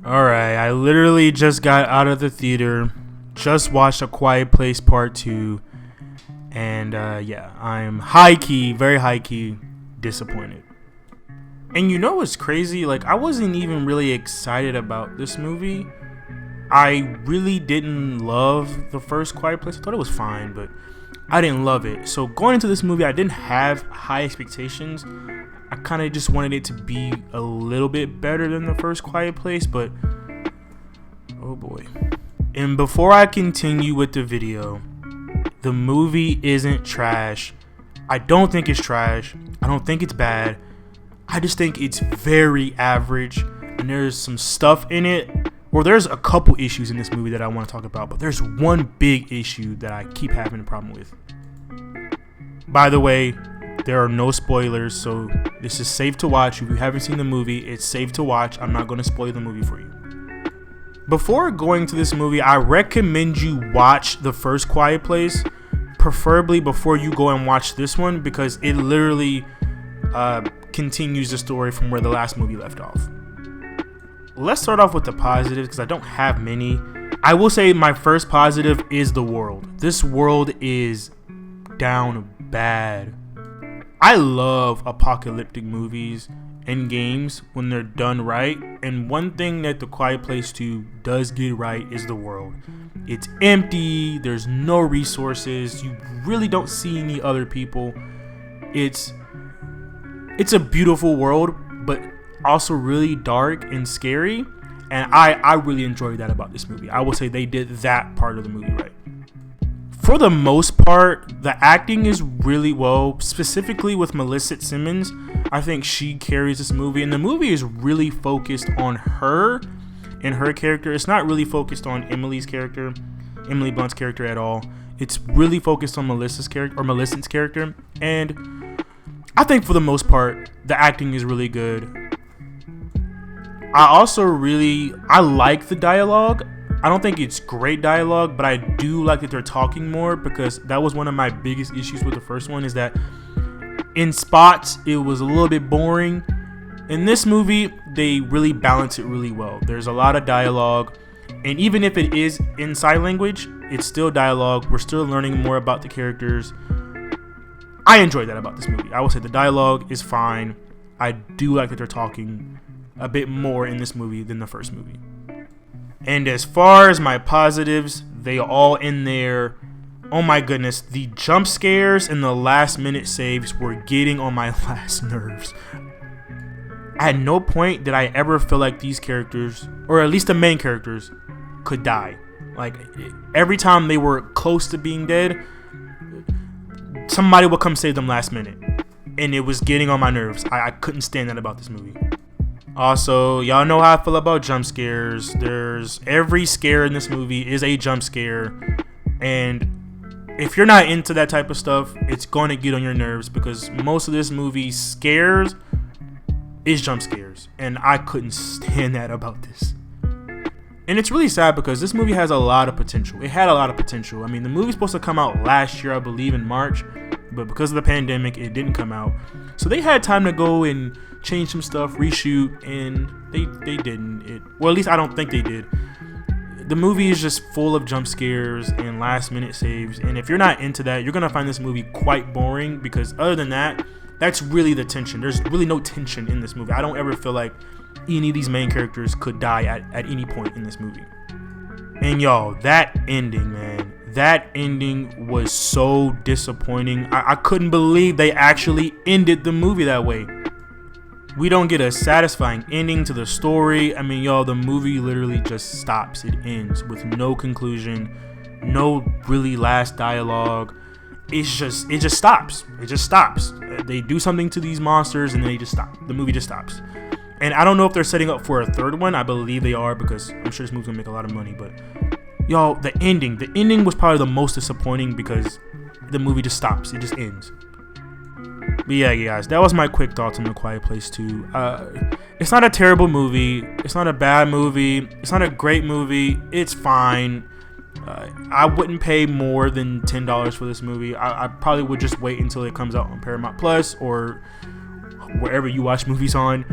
Alright, I literally just got out of the theater, just watched A Quiet Place Part 2, and yeah, I'm very high key disappointed. And you know what's crazy? Like, I wasn't even really excited about this movie. I really didn't love the first Quiet Place. I thought it was fine, but I didn't love it. So going into this movie, I didn't have high expectations. I kind of just wanted it to be a little bit better than the first Quiet Place, but oh boy. And before I continue with the video, the movie isn't trash. I don't think it's trash. I don't think it's bad. I just think it's very average, and there's some stuff in it. Well, there's a couple issues in this movie that I want to talk about, but there's one big issue that I keep having a problem with. By the way, there are no spoilers, so this is safe to watch. If you haven't seen the movie, it's safe to watch. I'm not going to spoil the movie for you. Before going to this movie, I recommend you watch the first Quiet Place, preferably before you go and watch this one, because it literally continues the story from where the last movie left off. Let's start off with the positives, because I don't have many. I will say my first positive is the world. This world is down bad. I love apocalyptic movies and games when they're done right, and one thing that The Quiet Place 2 does get right is the world. It's empty, there's no resources, you really don't see any other people. It's a beautiful world, but also really dark and scary, and I really enjoyed that about this movie. I will say they did that part of the movie right. For the most part, the acting is really well, specifically with Melissa Simmons. I think she carries this movie, and the movie is really focused on her and her character. It's not really focused on Emily Blunt's character at all. It's really focused on Melissa's character, or Millicent's character, and I think for the most part, the acting is really good. I like the dialogue. I don't think it's great dialogue, but I do like that they're talking more, because that was one of my biggest issues with the first one, is that in spots it was a little bit boring. In this movie, they really balance it really well. There's a lot of dialogue, and even if it is in sign language, it's still dialogue. We're still learning more about the characters. I enjoyed that about this movie. I will say the dialogue is fine. I do like that they're talking a bit more in this movie than the first movie. And as far as my positives, they all in there. Oh my goodness, the jump scares and the last minute saves were getting on my last nerves. At no point did I ever feel like these characters, or at least the main characters, could die. Like, every time they were close to being dead, somebody would come save them last minute. And it was getting on my nerves. I couldn't stand that about this movie. Also, y'all know how I feel about jump scares. Every scare in this movie is a jump scare, and if you're not into that type of stuff, it's going to get on your nerves, because most of this movie scares is jump scares, and I couldn't stand that about this. And it's really sad, because this movie has a lot of potential. It had a lot of potential. I mean, the movie's supposed to come out last year, I believe, in March, but because of the pandemic, it didn't come out. So they had time to go and change some stuff, reshoot, and they didn't. Well, at least I don't think they did. The movie is just full of jump scares and last minute saves, and if you're not into that, you're gonna find this movie quite boring, because other than that, that's really the tension. There's really no tension in this movie. I don't ever feel like any of these main characters could die at any point in this movie. And y'all, that ending, man, that ending was so disappointing. I couldn't believe they actually ended the movie that way. We don't get a satisfying ending to the story. I mean, y'all, the movie literally just stops. It ends with no conclusion, no really last dialogue. It just stops. It just stops. They do something to these monsters, and then they just stop. The movie just stops. And I don't know if they're setting up for a third one. I believe they are, because I'm sure this movie's gonna make a lot of money. But y'all, the ending was probably the most disappointing, because the movie just stops. It just ends. But yeah, guys, that was my quick thoughts on The Quiet Place 2. It's not a terrible movie. It's not a bad movie. It's not a great movie. It's fine. I wouldn't pay more than $10 for this movie. I probably would just wait until it comes out on Paramount Plus or wherever you watch movies on.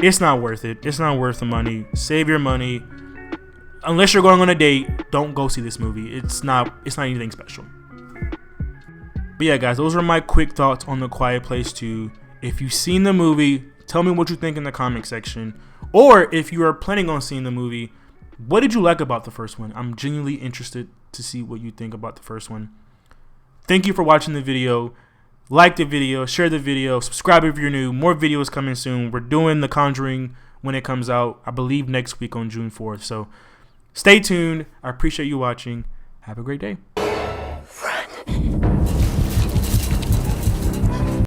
It's not worth it. It's not worth the money. Save your money. Unless you're going on a date, don't go see this movie. It's not anything special. But yeah, guys, those are my quick thoughts on The Quiet Place 2. If you've seen the movie, tell me what you think in the comment section. Or if you are planning on seeing the movie, what did you like about the first one? I'm genuinely interested to see what you think about the first one. Thank you for watching the video. Like the video, share the video, subscribe if you're new. More videos coming soon. We're doing The Conjuring when it comes out, I believe next week on June 4th. So stay tuned. I appreciate you watching. Have a great day.